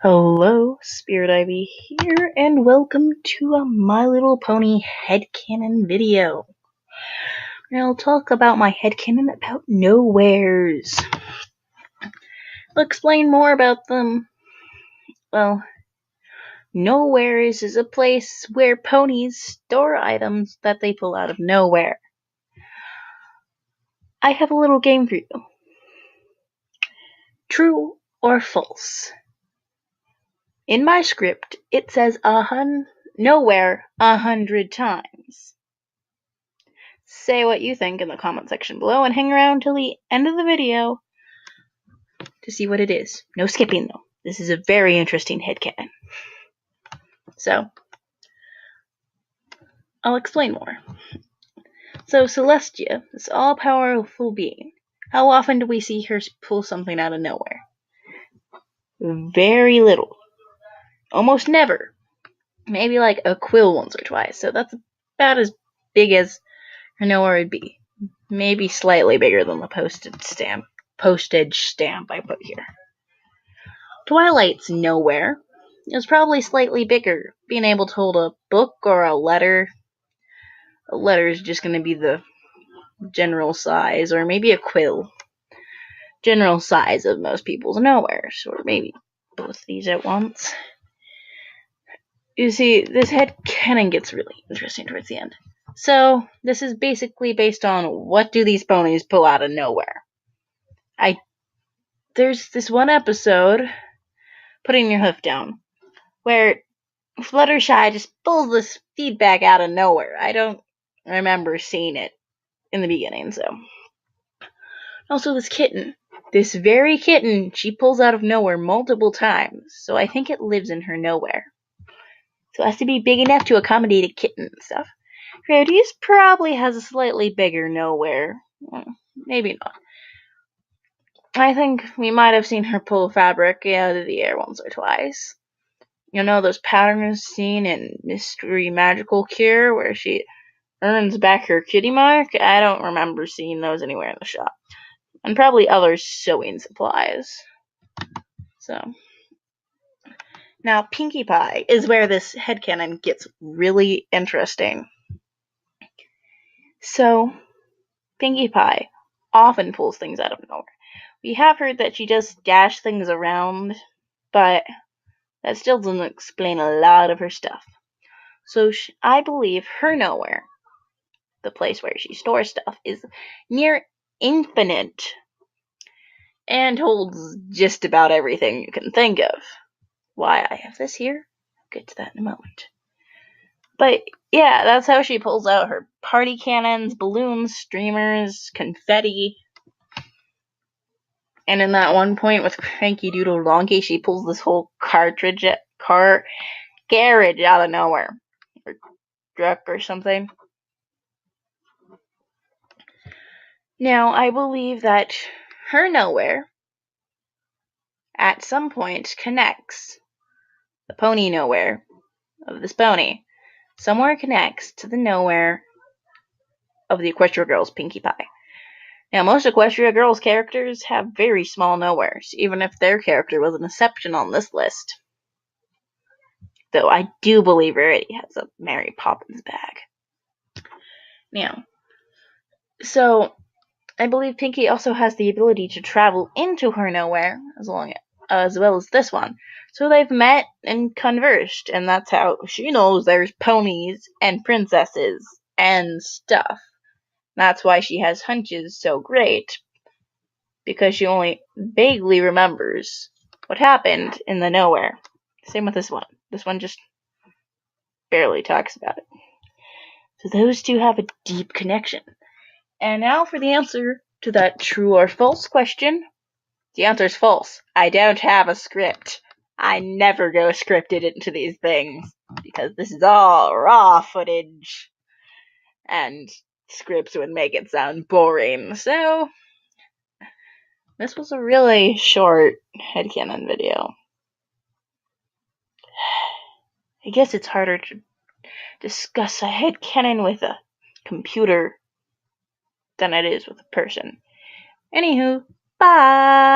Hello, Spirit Ivy here, and welcome to a My Little Pony headcanon video. I'll talk about my headcanon about nowheres. I'll explain more about them. Well, nowheres is a place where ponies store items that they pull out of nowhere. I have a little game for you. True or false? In my script, it says nowhere 100 times. Say what you think in the comment section below and hang around till the end of the video to see what it is. No skipping though. This is a very interesting headcanon. So, I'll explain more. So, Celestia, this all-powerful being, how often do we see her pull something out of nowhere? Very little. Almost never. Maybe like a quill once or twice. So that's about as big as her nowhere would be. Maybe slightly bigger than the postage stamp I put here. Twilight's nowhere. It was probably slightly bigger, being able to hold a book or a letter. A letter is just going to be the general size, or maybe a quill. General size of most people's nowheres, or maybe both these at once. You see, this headcanon gets really interesting towards the end. So, this is basically based on what do these ponies pull out of nowhere. There's this one episode, Putting Your Hoof Down, where Fluttershy just pulls this feedback out of nowhere. I don't remember seeing it in the beginning, so. Also, this very kitten, she pulls out of nowhere multiple times, so I think it lives in her nowhere. So it has to be big enough to accommodate a kitten and stuff. Rarity's probably has a slightly bigger nowhere. Maybe not. I think we might have seen her pull fabric out of the air once or twice. You know those patterns seen in Mystery Magical Cure where she earns back her kitty mark? I don't remember seeing those anywhere in the shop. And probably other sewing supplies. So. Now, Pinkie Pie is where this headcanon gets really interesting. So, Pinkie Pie often pulls things out of nowhere. We have heard that she does dash things around, but that still doesn't explain a lot of her stuff. So I believe her nowhere, the place where she stores stuff, is near infinite and holds just about everything you can think of. Why I have this here, I'll get to that in a moment. But yeah, that's how she pulls out her party cannons, balloons, streamers, confetti. And in that one point with Cranky Doodle Donkey, she pulls this whole garage out of nowhere. Or truck or something. Now, I believe that her nowhere at some point connects the pony nowhere of this pony. Somewhere connects to the nowhere of the Equestria Girls Pinkie Pie. Now, most Equestria Girls characters have very small nowheres, even if their character was an exception on this list. Though I do believe Rarity has a Mary Poppins bag. Now, so I believe Pinkie also has the ability to travel into her nowhere, as well as this one. So they've met and conversed, and that's how she knows there's ponies and princesses and stuff. That's why she has hunches so great, because she only vaguely remembers what happened in the nowhere. Same with this one. This one just barely talks about it. So those two have a deep connection. And now for the answer to that true or false question. The answer is false. I don't have a script. I never go scripted into these things, because this is all raw footage. And scripts would make it sound boring. So, this was a really short headcanon video. I guess it's harder to discuss a headcanon with a computer than it is with a person. Anywho, bye. Bye.